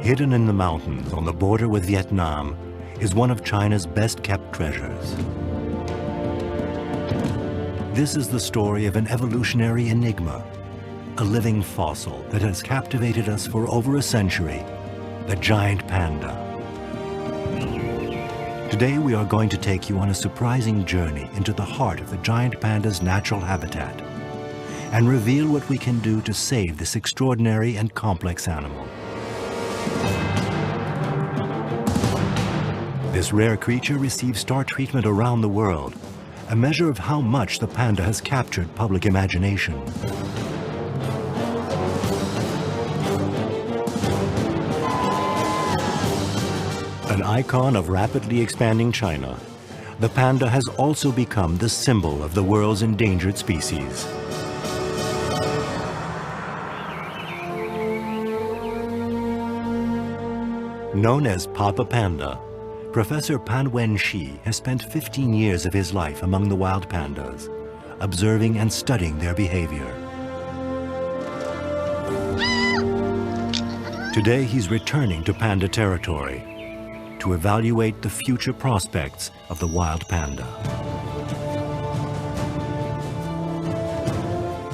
Hidden in the mountains on the border with Vietnam is one of China's best-kept treasures. This is the story of an evolutionary enigma, a living fossil that has captivated us for over a century, the giant panda. Today we are going to take you on a surprising journey into the heart of the giant panda's natural habitat and reveal what we can do to save this extraordinary and complex animal. This rare creature receives star treatment around the world, a measure of how much the panda has captured public imagination. An icon of rapidly expanding China, the panda has also become the symbol of the world's endangered species. Known as Papa Panda, Professor Pan Wen-shi has spent 15 years of his life among the wild pandas, observing and studying their behavior. Today he's returning to panda territory to evaluate the future prospects of the wild panda.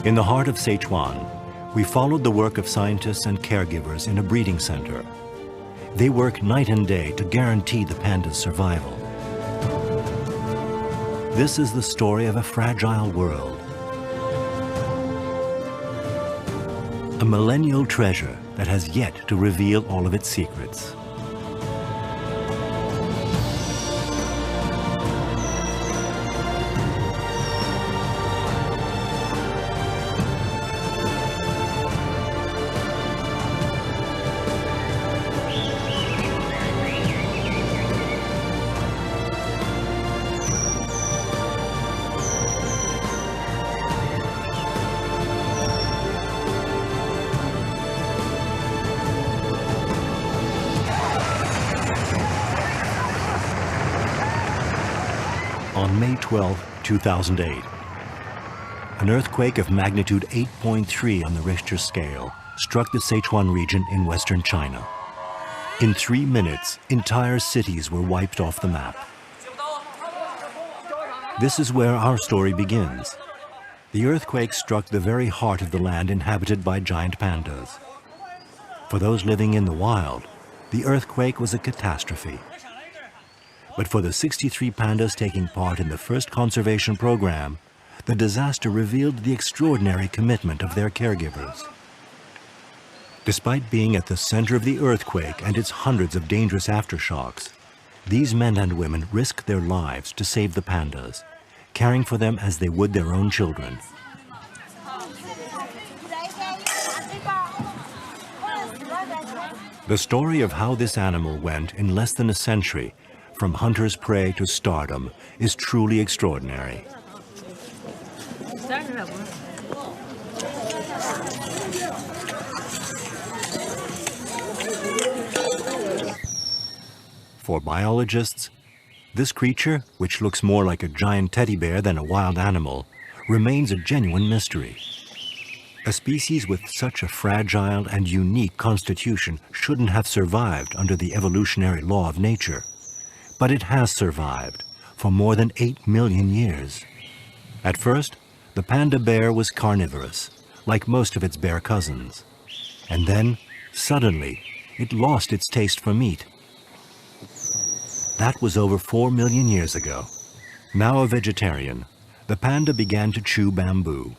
In the heart of Sichuan, we followed the work of scientists and caregivers in a breeding center. They work night and day to guarantee the panda's survival. This is the story of a fragile world. A millennial treasure that has yet to reveal all of its secrets. On May 12, 2008, an earthquake of magnitude 8.3 on the Richter scale struck the Sichuan region in western China. In 3 minutes, entire cities were wiped off the map. This is where our story begins. The earthquake struck the very heart of the land inhabited by giant pandas. For those living in the wild, the earthquake was a catastrophe. But for the 63 pandas taking part in the first conservation program, the disaster revealed the extraordinary commitment of their caregivers. Despite being at the center of the earthquake and its hundreds of dangerous aftershocks, these men and women risked their lives to save the pandas, caring for them as they would their own children. The story of how this animal went in less than a century from hunter's prey to stardom is truly extraordinary. For biologists, this creature, which looks more like a giant teddy bear than a wild animal, remains a genuine mystery. A species with such a fragile and unique constitution shouldn't have survived under the evolutionary law of nature. But it has survived for more than 8 million years. At first, the panda bear was carnivorous, like most of its bear cousins. And then, suddenly, it lost its taste for meat. That was over 4 million years ago. Now a vegetarian, the panda began to chew bamboo,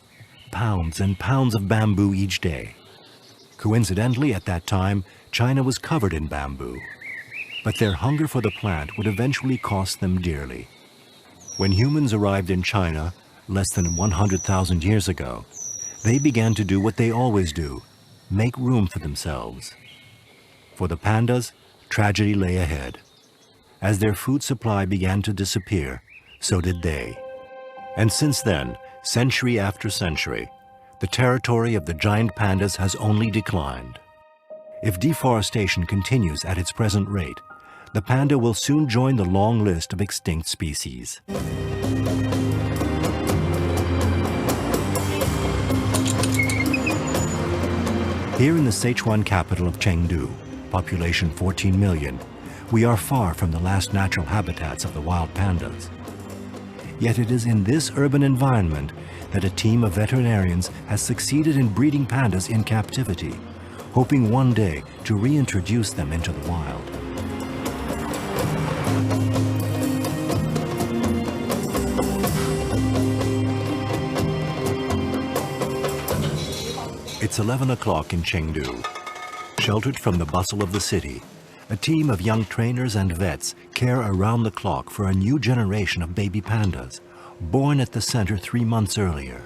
pounds and pounds of bamboo each day. Coincidentally, at that time, China was covered in bamboo. But their hunger for the plant would eventually cost them dearly. When humans arrived in China, less than 100,000 years ago, they began to do what they always do, make room for themselves. For the pandas, tragedy lay ahead. As their food supply began to disappear, so did they. And since then, century after century, the territory of the giant pandas has only declined. If deforestation continues at its present rate, the panda will soon join the long list of extinct species. Here in the Sichuan capital of Chengdu, population 14 million, we are far from the last natural habitats of the wild pandas. Yet it is in this urban environment that a team of veterinarians has succeeded in breeding pandas in captivity, hoping one day to reintroduce them into the wild. It's 11 o'clock in Chengdu. Sheltered from the bustle of the city, a team of young trainers and vets care around the clock for a new generation of baby pandas, born at the center 3 months earlier.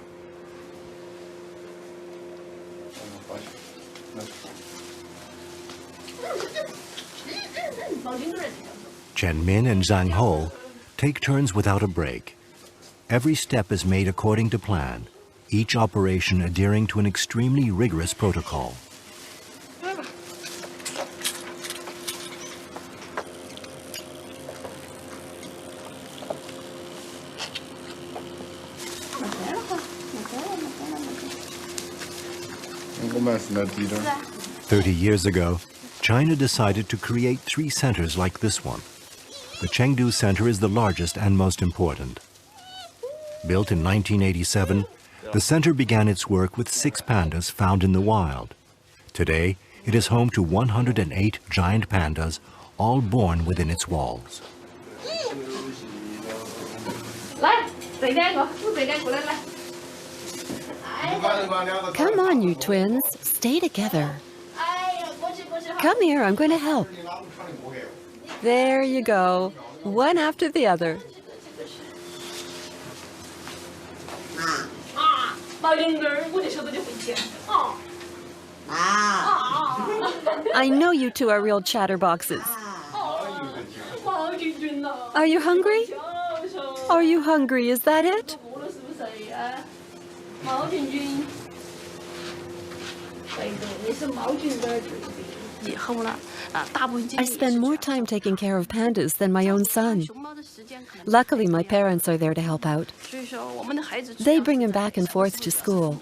Chen Min and Zhang Ho take turns without a break. Every step is made according to plan, each operation adhering to an extremely rigorous protocol. "30 years ago, China decided to create 3 centers like this one. The Chengdu Center is the largest and most important. Built in 1987, the center began its work with 6 pandas found in the wild. Today, it is home to 108 giant pandas, all born within its walls. Come on, you twins. Stay together. Come here, I'm going to help. There you go. One after the other. I know you two are real chatterboxes. Are you hungry? Are you hungry? Is that it? I spend more time taking care of pandas than my own son. Luckily, my parents are there to help out. They bring him back and forth to school.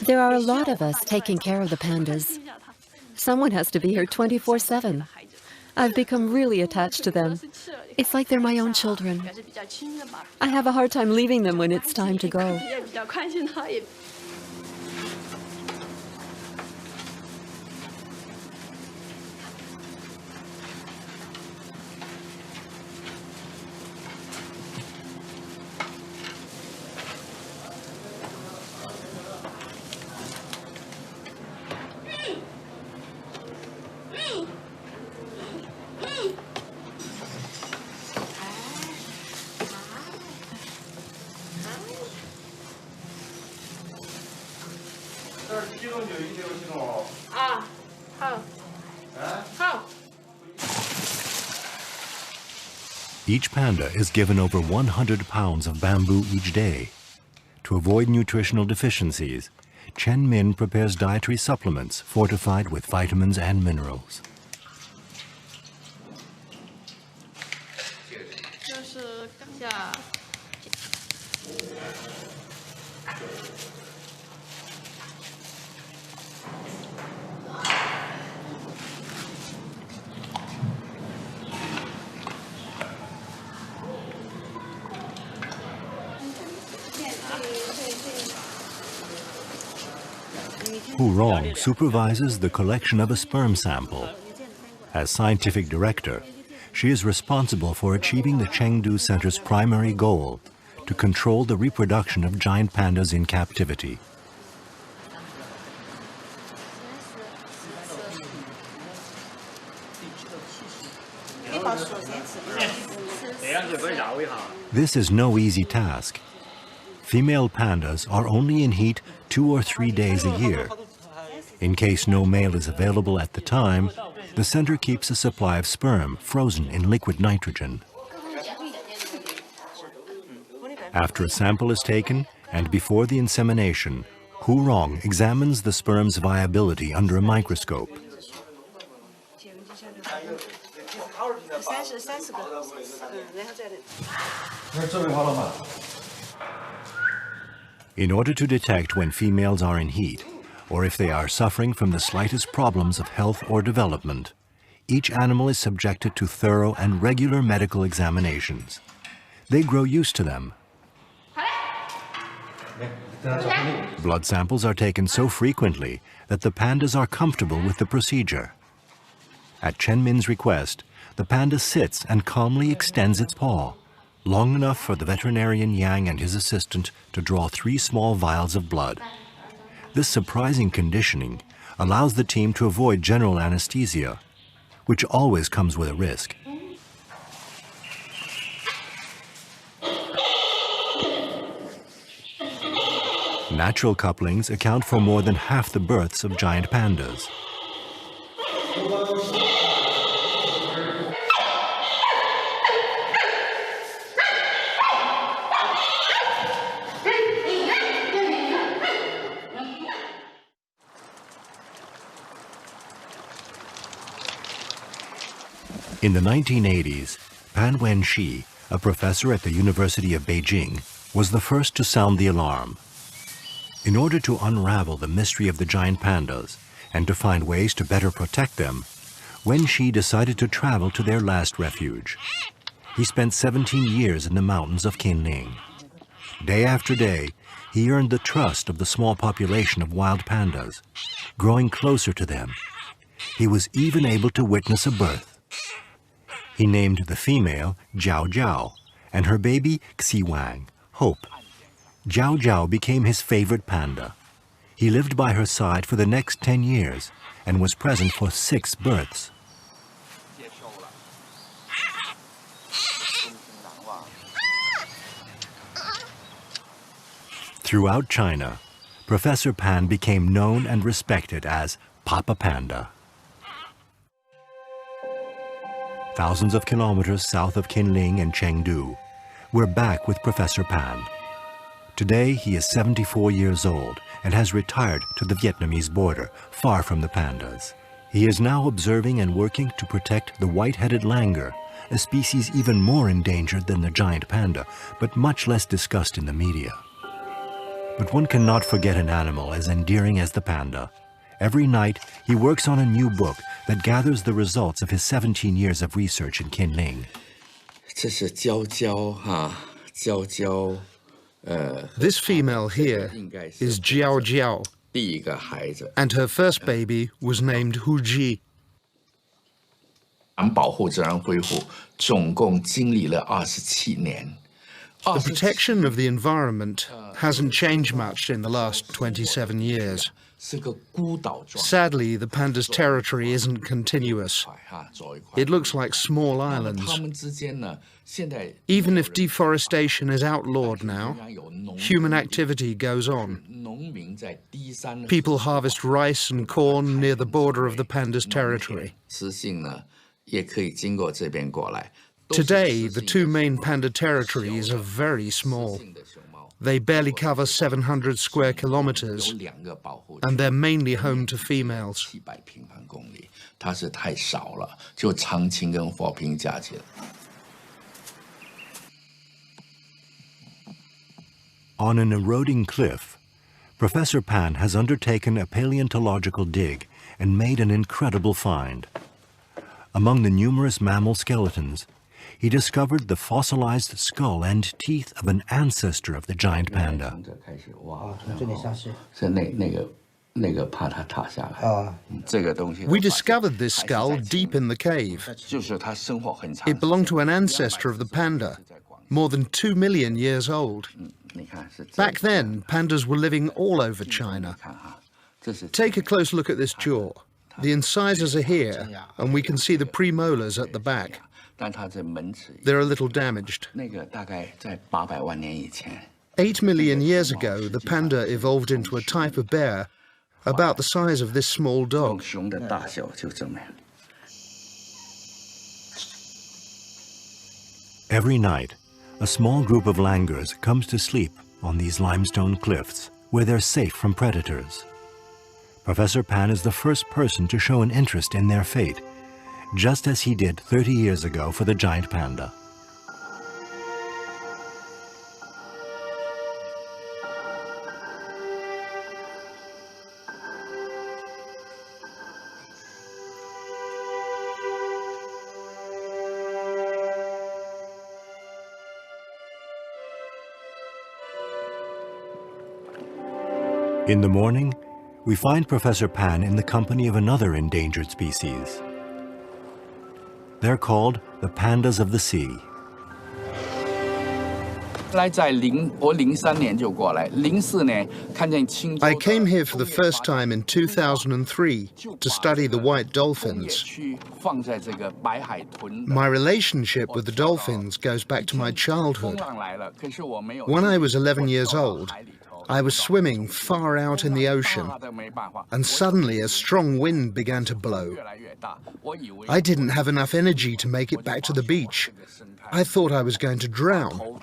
There are a lot of us taking care of the pandas. Someone has to be here 24/7. I've become really attached to them. It's like they're my own children. I have a hard time leaving them when it's time to go. Each panda is given over 100 pounds of bamboo each day. To avoid nutritional deficiencies, Chen Min prepares dietary supplements fortified with vitamins and minerals. Hu Rong supervises the collection of a sperm sample. As scientific director, she is responsible for achieving the Chengdu Center's primary goal, to control the reproduction of giant pandas in captivity. This is no easy task. Female pandas are only in heat 2 or 3 days a year. In case no male is available at the time, the center keeps a supply of sperm frozen in liquid nitrogen. After a sample is taken and before the insemination, Hu Rong examines the sperm's viability under a microscope. In order to detect when females are in heat, or if they are suffering from the slightest problems of health or development, each animal is subjected to thorough and regular medical examinations. They grow used to them. Blood samples are taken so frequently that the pandas are comfortable with the procedure. At Chen Min's request, the panda sits and calmly extends its paw, long enough for the veterinarian Yang and his assistant to draw 3 small vials of blood. This surprising conditioning allows the team to avoid general anesthesia, which always comes with a risk. Natural couplings account for more than half the births of giant pandas. In the 1980s, Pan Wenxi, a professor at the University of Beijing, was the first to sound the alarm. In order to unravel the mystery of the giant pandas and to find ways to better protect them, Wenxi decided to travel to their last refuge. He spent 17 years in the mountains of Qinling. Day after day, he earned the trust of the small population of wild pandas, growing closer to them. He was even able to witness a birth. He named the female Jiao Jiao and her baby Xiwang, Hope. Jiao Jiao became his favorite panda. He lived by her side for the next 10 years and was present for 6 births. Throughout China, Professor Pan became known and respected as Papa Panda. Thousands of kilometers south of Qinling and Chengdu, we're back with Professor Pan. Today, he is 74 years old and has retired to the Vietnamese border, far from the pandas. He is now observing and working to protect the white-headed langur, a species even more endangered than the giant panda, but much less discussed in the media. But one cannot forget an animal as endearing as the panda. Every night, he works on a new book that gathers the results of his 17 years of research in Qinling. This female here is Jiao Jiao, and her first baby was named Hu Ji. The protection of the environment hasn't changed much in the last 27 years. Sadly, the panda's territory isn't continuous. It looks like small islands. Even if deforestation is outlawed now, human activity goes on. People harvest rice and corn near the border of the panda's territory. Today, the 2 main panda territories are very small. They barely cover 700 square kilometers, and they're mainly home to females. On an eroding cliff, Professor Pan has undertaken a paleontological dig and made an incredible find. Among the numerous mammal skeletons, he discovered the fossilized skull and teeth of an ancestor of the giant panda. We discovered this skull deep in the cave. It belonged to an ancestor of the panda, more than 2 million years old. Back then, pandas were living all over China. Take a close look at this jaw. The incisors are here, and we can see the premolars at the back. They're a little damaged. 8 million years ago, the panda evolved into a type of bear about the size of this small dog. Every night, a small group of langurs comes to sleep on these limestone cliffs, where they're safe from predators. Professor Pan is the first person to show an interest in their fate, just as he did 30 years ago for the giant panda. In the morning, we find Professor Pan in the company of another endangered species. They're called the pandas of the sea. I came here for the first time in 2003 to study the white dolphins. My relationship with the dolphins goes back to my childhood. When I was 11 years old, I was swimming far out in the ocean, and suddenly a strong wind began to blow. I didn't have enough energy to make it back to the beach. I thought I was going to drown.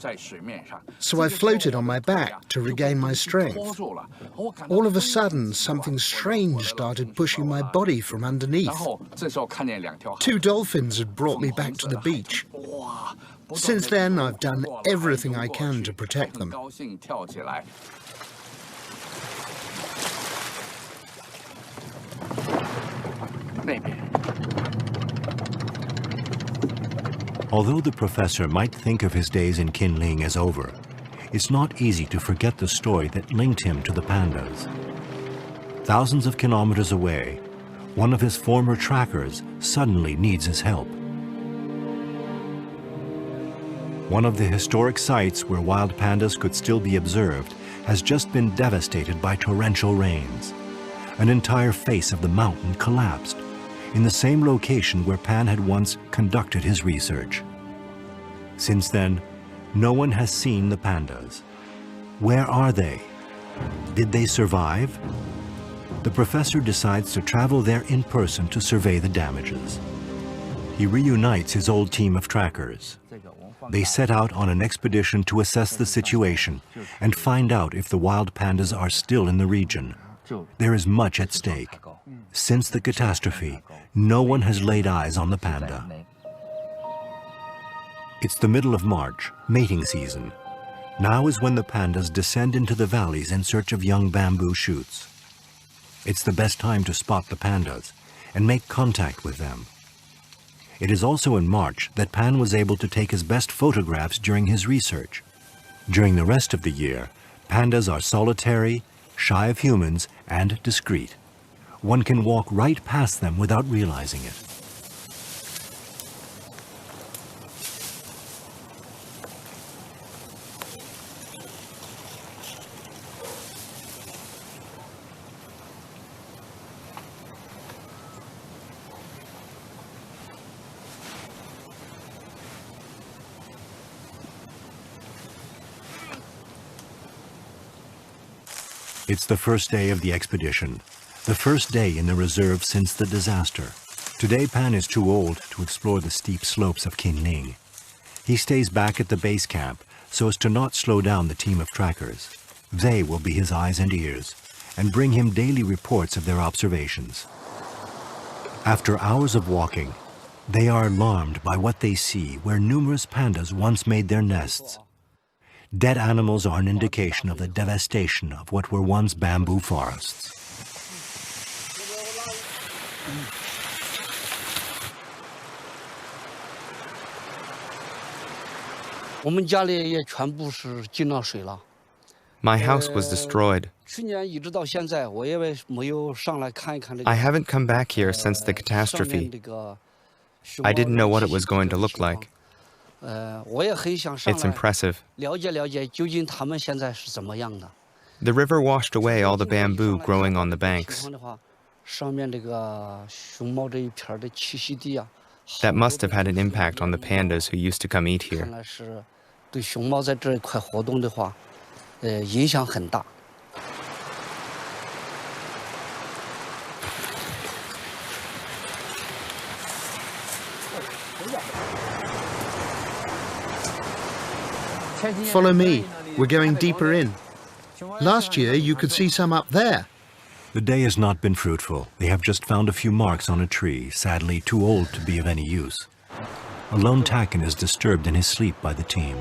So I floated on my back to regain my strength. All of a sudden, something strange started pushing my body from underneath. 2 dolphins had brought me back to the beach. Since then, I've done everything I can to protect them. Although the professor might think of his days in Kinling as over, it's not easy to forget the story that linked him to the pandas. Thousands of kilometers away, one of his former trackers suddenly needs his help. One of the historic sites where wild pandas could still be observed has just been devastated by torrential rains. An entire face of the mountain collapsed, in the same location where Pan had once conducted his research. Since then, no one has seen the pandas. Where are they? Did they survive? The professor decides to travel there in person to survey the damages. He reunites his old team of trackers. They set out on an expedition to assess the situation and find out if the wild pandas are still in the region. There is much at stake. Since the catastrophe, no one has laid eyes on the panda. It's the middle of March, mating season. Now is when the pandas descend into the valleys in search of young bamboo shoots. It's the best time to spot the pandas and make contact with them. It is also in March that Pan was able to take his best photographs during his research. During the rest of the year, pandas are solitary, shy of humans, and discreet. One can walk right past them without realizing it. It's the first day of the expedition, the first day in the reserve since the disaster. Today, Pan is too old to explore the steep slopes of Kinling. He stays back at the base camp so as to not slow down the team of trackers. They will be his eyes and ears and bring him daily reports of their observations. After hours of walking, they are alarmed by what they see where numerous pandas once made their nests. Dead animals are an indication of the devastation of what were once bamboo forests. My house was destroyed. I haven't come back here since the catastrophe. I didn't know what it was going to look like. It's impressive. The river washed away all the bamboo growing on the banks. That must have had an impact on the pandas who used to come eat here. Follow me. We're going deeper in. Last year, you could see some up there. The day has not been fruitful. They have just found a few marks on a tree, sadly too old to be of any use. A lone takin is disturbed in his sleep by the team.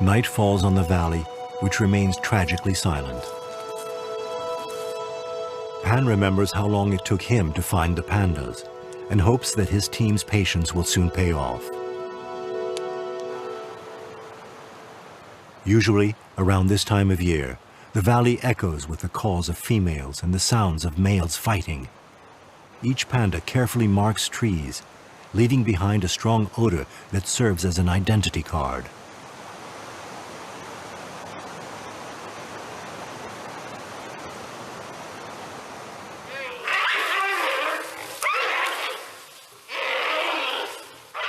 Night falls on the valley, which remains tragically silent. Pan remembers how long it took him to find the pandas and hopes that his team's patience will soon pay off. Usually, around this time of year, The valley echoes with the calls of females and the sounds of males fighting. Each panda carefully marks trees, leaving behind a strong odor that serves as an identity card.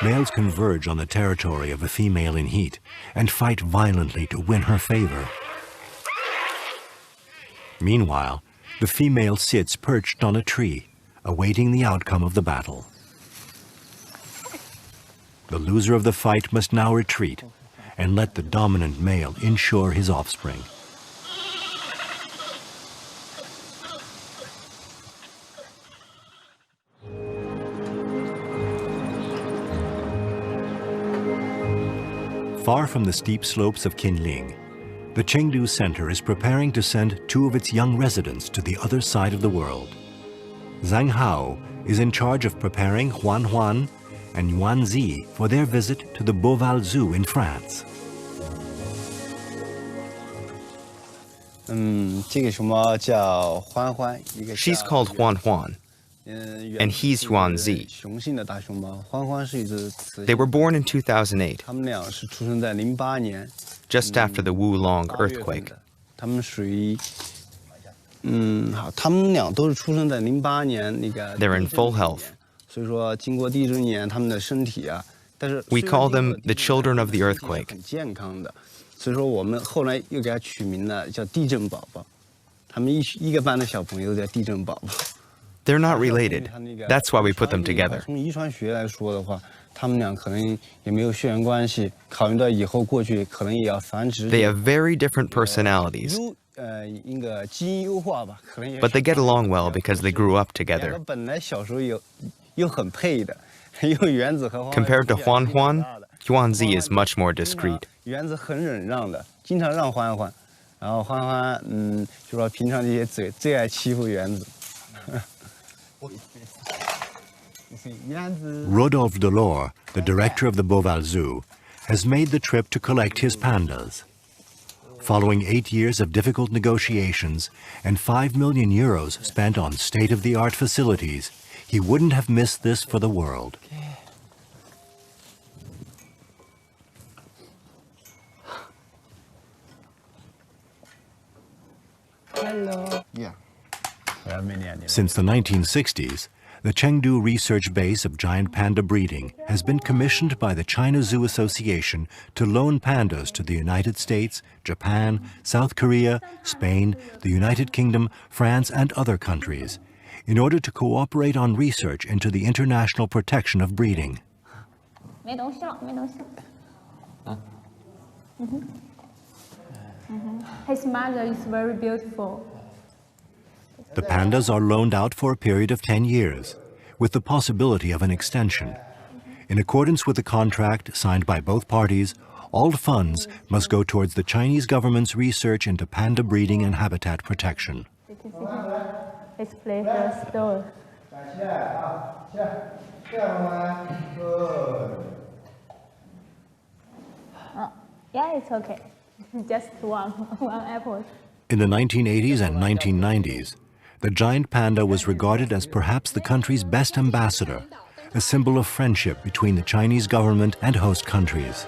Males converge on the territory of a female in heat and fight violently to win her favor. Meanwhile, the female sits perched on a tree, awaiting the outcome of the battle. The loser of the fight must now retreat and let the dominant male ensure his offspring. Far from the steep slopes of Qinling, the Chengdu Center is preparing to send two of its young residents to the other side of the world. Zhang Hao is in charge of preparing Huan Huan and Yuan Zi for their visit to the Beauval Zoo in France. She's called Huan Huan, and he's Yuan Zi. They were born in 2008, just after the Wulong earthquake. They're in full health. We call them the children of the earthquake. They're not related. That's why we put them together. They have very different personalities, but they get along well because they grew up together. Compared to Huan Huan, Yuan Zi is much more discreet. Rodolphe Delors, the director of the Beauval Zoo, has made the trip to collect his pandas. Following 8 years of difficult negotiations and 5 million euros spent on state-of-the-art facilities, he wouldn't have missed this for the world. Hello. Yeah. Since the 1960s, the Chengdu research base of giant panda breeding has been commissioned by the China Zoo Association to loan pandas to the United States, Japan, South Korea, Spain, the United Kingdom, France, and other countries, in order to cooperate on research into the international protection of breeding. His mother is very beautiful. The pandas are loaned out for a period of 10 years, with the possibility of an extension. In accordance with the contract signed by both parties, all funds must go towards the Chinese government's research into panda breeding and habitat protection. Let's play the store. Yeah, it's okay. Just one apple. In the 1980s and 1990s, the giant panda was regarded as perhaps the country's best ambassador, a symbol of friendship between the Chinese government and host countries.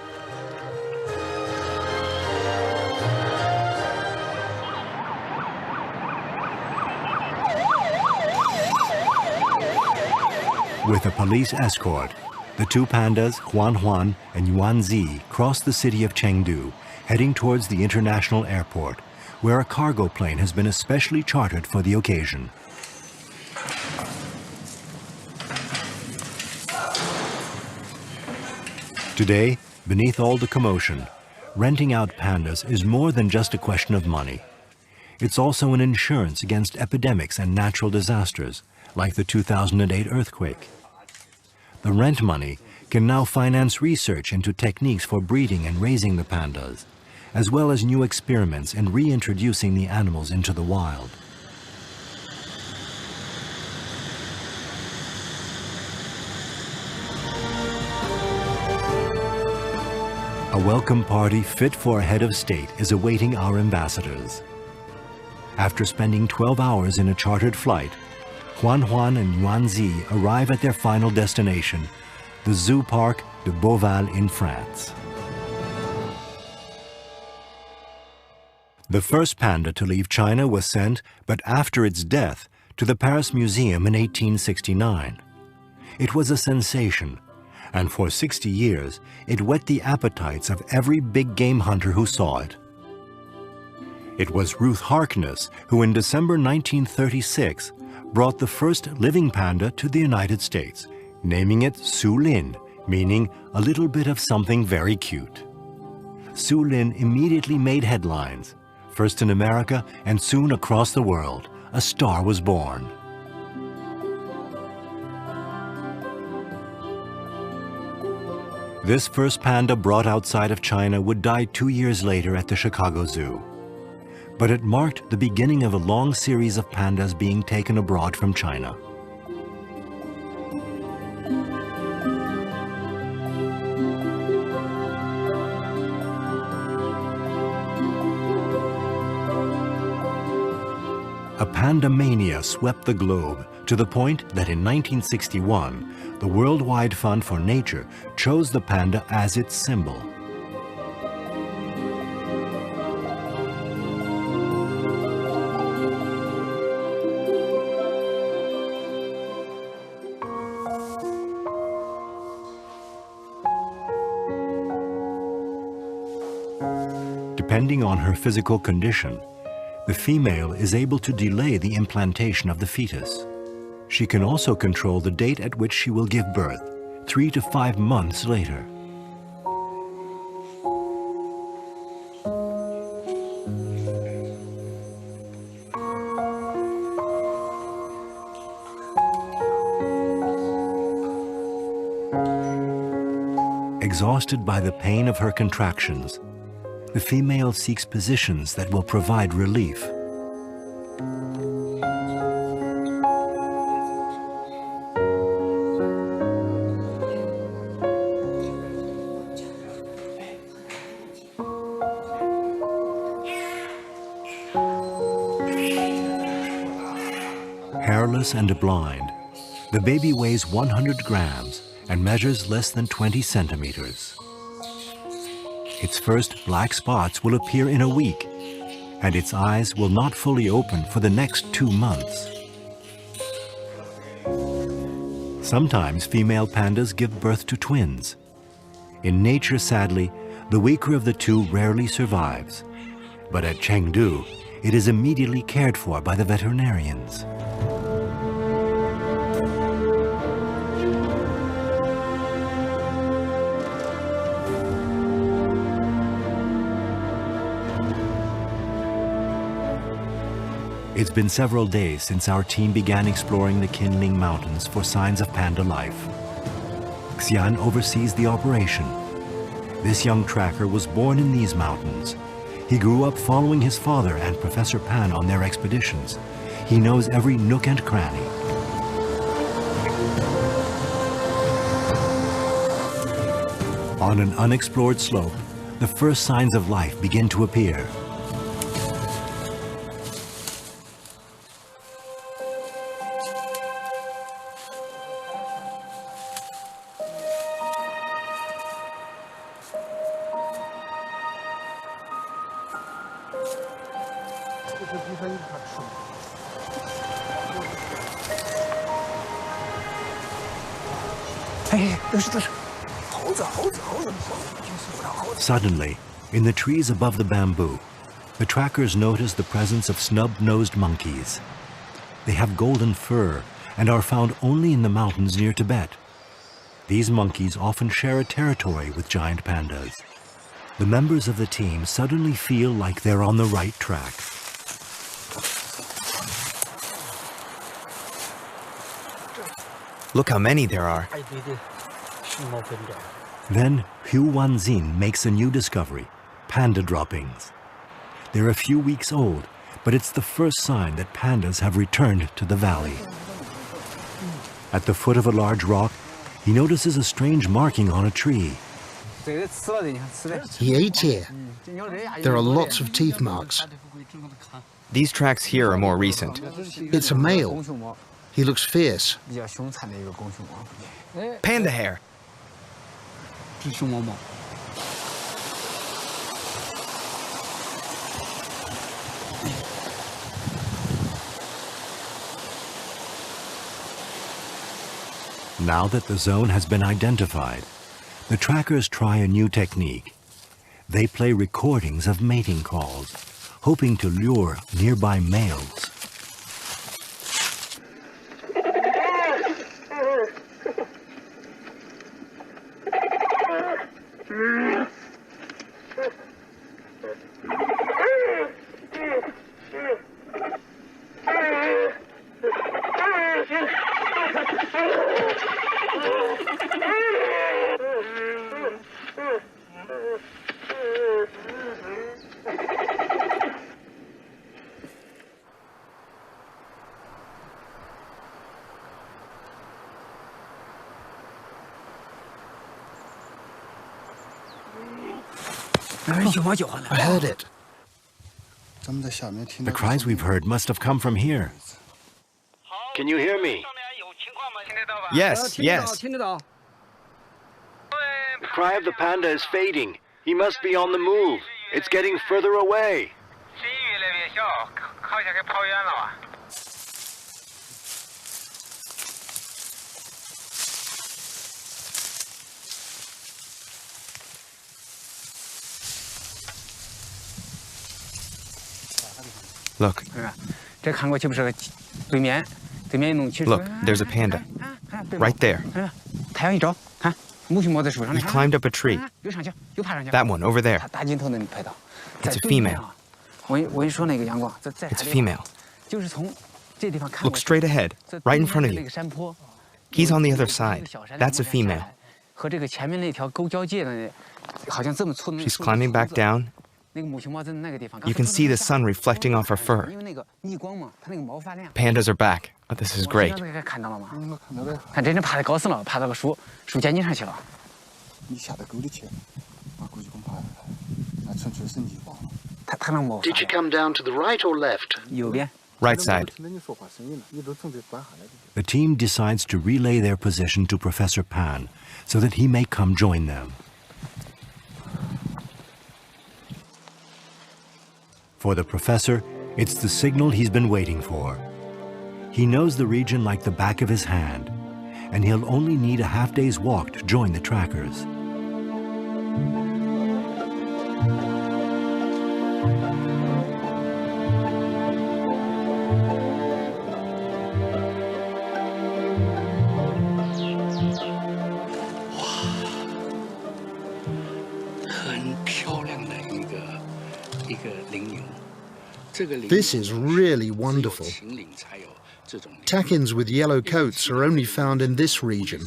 With a police escort, the two pandas, Huan Huan and Yuan Zi, crossed the city of Chengdu, heading towards the international airport, where a cargo plane has been especially chartered for the occasion. Today, beneath all the commotion, renting out pandas is more than just a question of money. It's also an insurance against epidemics and natural disasters, like the 2008 earthquake. The rent money can now finance research into techniques for breeding and raising the pandas, as well as new experiments in reintroducing the animals into the wild. A welcome party fit for a head of state is awaiting our ambassadors. After spending 12 hours in a chartered flight, Huan Huan and Yuanzi arrive at their final destination, the Zoo Park de Beauval in France. The first panda to leave China was sent, but after its death, to the Paris Museum in 1869. It was a sensation, and for 60 years, it whet the appetites of every big game hunter who saw it. It was Ruth Harkness who in December 1936 brought the first living panda to the United States, naming it Su Lin, meaning a little bit of something very cute. Su Lin immediately made headlines, first in America and soon across the world. A star was born. This first panda brought outside of China would die 2 years later at the Chicago Zoo. But it marked the beginning of a long series of pandas being taken abroad from China. A panda mania swept the globe to the point that in 1961, the Worldwide Fund for Nature chose the panda as its symbol. Depending on her physical condition, the female is able to delay the implantation of the fetus. She can also control the date at which she will give birth, 3 to 5 months later. Exhausted by the pain of her contractions, the female seeks positions that will provide relief. Hairless and blind, the baby weighs 100 grams and measures less than 20 centimeters. Its first black spots will appear in a week, and its eyes will not fully open for the next 2 months. Sometimes female pandas give birth to twins. In nature, sadly, the weaker of the two rarely survives. But at Chengdu, it is immediately cared for by the veterinarians. It's been several days since our team began exploring the Qinling Mountains for signs of panda life. Xian oversees the operation. This young tracker was born in these mountains. He grew up following his father and Professor Pan on their expeditions. He knows every nook and cranny. On an unexplored slope, the first signs of life begin to appear. Suddenly, in the trees above the bamboo, the trackers notice the presence of snub-nosed monkeys. They have golden fur and are found only in the mountains near Tibet. These monkeys often share a territory with giant pandas. The members of the team suddenly feel like they're on the right track. Look how many there are. Then Hu Wanzin makes a new discovery, panda droppings. They're a few weeks old, but it's the first sign that pandas have returned to the valley. At the foot of a large rock, he notices a strange marking on a tree. He ate here. There are lots of teeth marks. These tracks here are more recent. It's a male. He looks fierce. Panda hair. Now that the zone has been identified, the trackers try a new technique. They play recordings of mating calls, hoping to lure nearby males. I heard it. The cries we've heard must have come from here. Can you hear me? Yes, yes. The cry of the panda is fading. He must be on the move. It's getting further away. Look. Look, there's a panda. Right there. He climbed up a tree. That one, over there. It's a female. It's a female. Look straight ahead, right in front of you. He's on the other side. That's a female. She's climbing back down. You can see the sun reflecting off her fur. Pandas are back. Oh, this is great. Did she come down to the right or left? Right side. The team decides to relay their position to Professor Pan so that he may come join them. For the professor, it's the signal he's been waiting for. He knows the region like the back of his hand, and he'll only need a half-day's walk to join the trackers. This is really wonderful. Takins with yellow coats are only found in this region.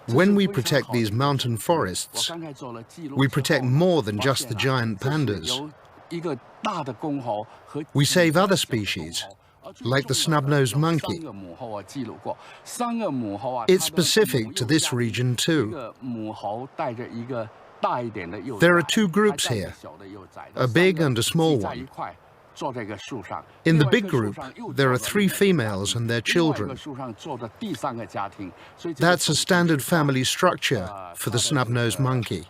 When we protect these mountain forests, we protect more than just the giant pandas. We save other species, like the snub-nosed monkey. It's specific to this region too. There are two groups here, a big and a small one. In the big group, there are 3 females and their children. That's a standard family structure for the snub-nosed monkey.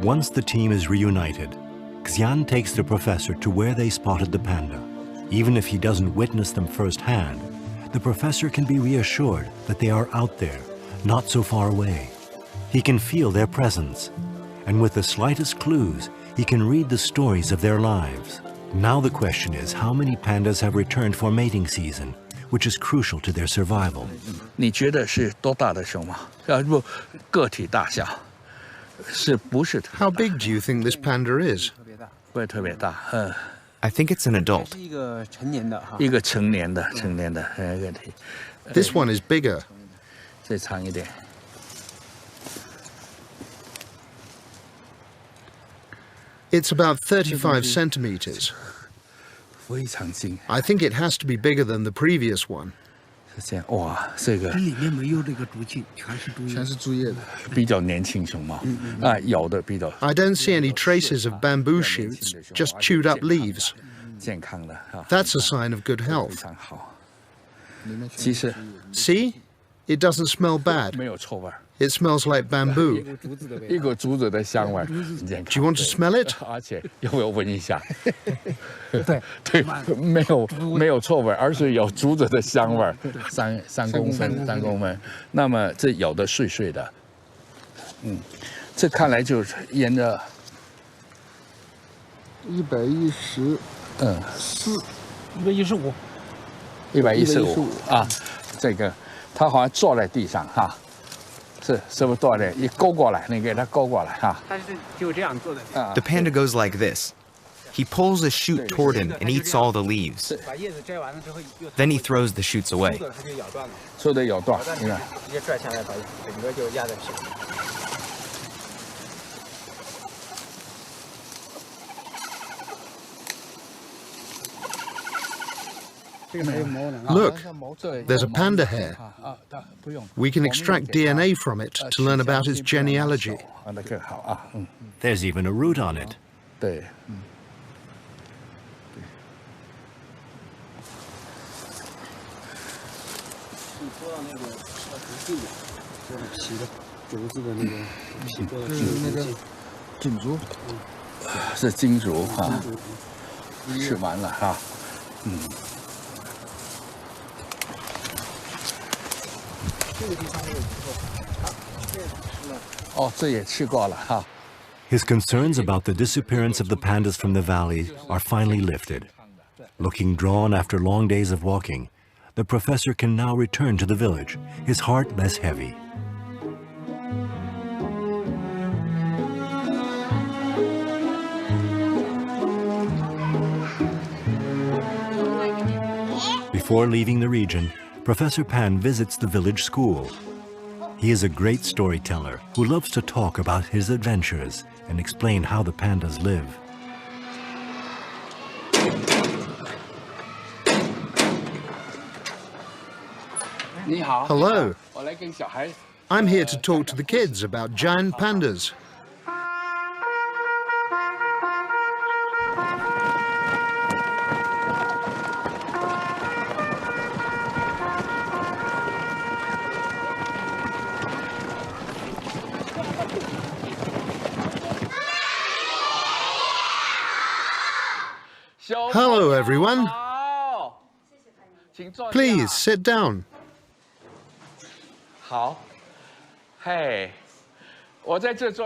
Once the team is reunited, Xian takes the professor to where they spotted the panda. Even if he doesn't witness them firsthand, the professor can be reassured that they are out there, not so far away. He can feel their presence, and with the slightest clues, he can read the stories of their lives. Now the question is how many pandas have returned for mating season, which is crucial to their survival. How big do you think this panda is? I think it's an adult. This one is bigger. It's about 35 centimeters. I think it has to be bigger than the previous one. I don't see any traces of bamboo shoots, just chewed up leaves. That's a sign of good health. See? It doesn't smell bad. It smells like bamboo. Do you want to smell it? The panda goes like this. He pulls a shoot toward him and eats all the leaves. Then he throws the shoots away. Look, there's a panda hair. We can extract DNA from it to learn about its genealogy. There's even a root on it. His concerns about the disappearance of the pandas from the valley are finally lifted. Looking drawn after long days of walking, the professor can now return to the village, his heart less heavy. Before leaving the region, Professor Pan visits the village school. He is a great storyteller who loves to talk about his adventures and explain how the pandas live. Hello. I'm here to talk to the kids about giant pandas. Hello, everyone. Please, sit down. Do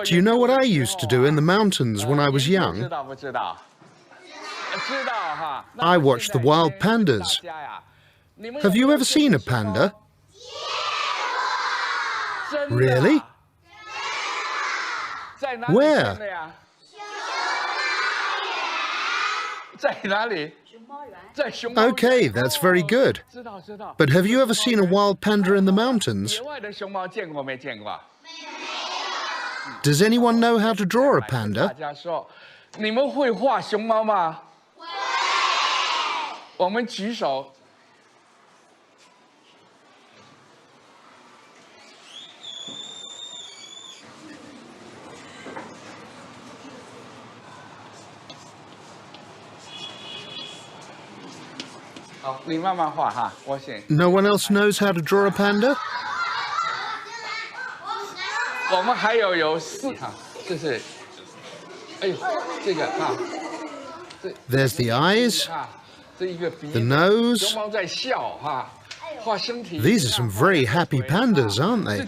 you know what I used to do in the mountains when I was young? I watched the wild pandas. Have you ever seen a panda? Really? Where? Okay, that's very good. But have you ever seen a wild panda in the mountains? Does anyone know how to draw a panda? No one else knows how to draw a panda? There's the eyes, the nose. These are some very happy pandas, aren't they?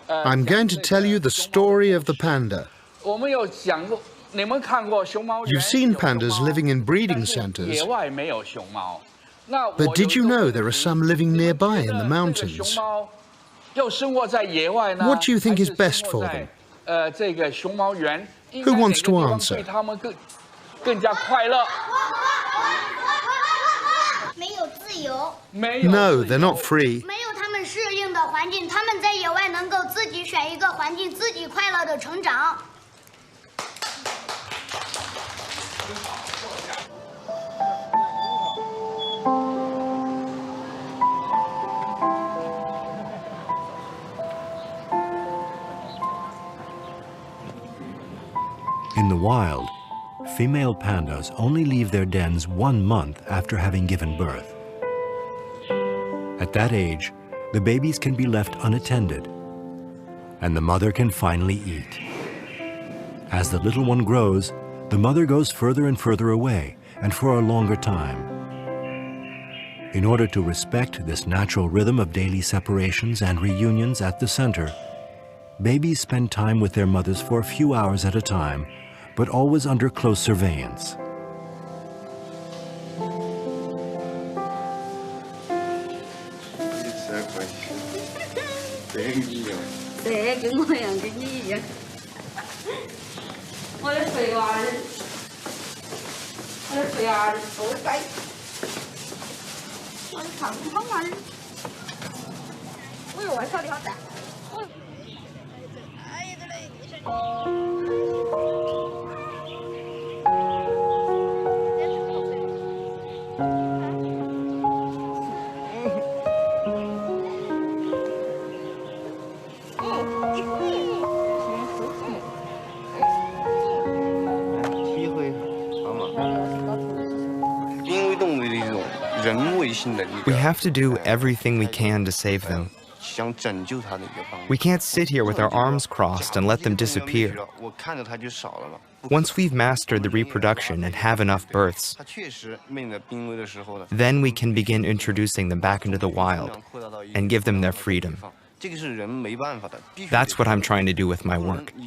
I'm going to tell you the story of the panda. You've seen pandas living in breeding centers, but did you know there are some living nearby in the mountains? What do you think is best for them? Who wants to answer? No, they're not free. In the wild, female pandas only leave their dens 1 month after having given birth. At that age, the babies can be left unattended, and the mother can finally eat. As the little one grows, the mother goes further and further away, and for a longer time. In order to respect this natural rhythm of daily separations and reunions at the center, babies spend time with their mothers for a few hours at a time, but always under close surveillance. We have to do everything we can to save them. We can't sit here with our arms crossed and let them disappear. Once we've mastered the reproduction and have enough births, then we can begin introducing them back into the wild and give them their freedom. That's what I'm trying to do with my work. The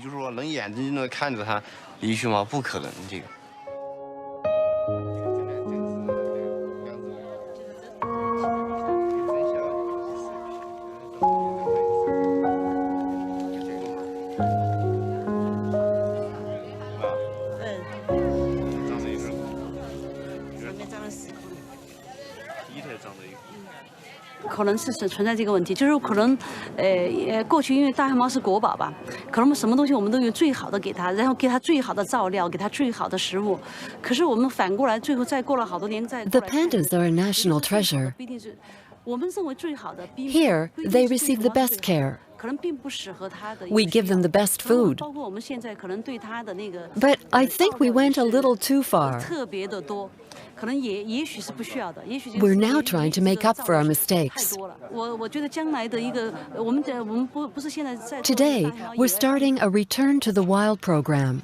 pandas are a national treasure. Here, they receive the best care. We give them the best food. But I think we went a little too far. We're now trying to make up for our mistakes. Today, we're starting a Return to the Wild program.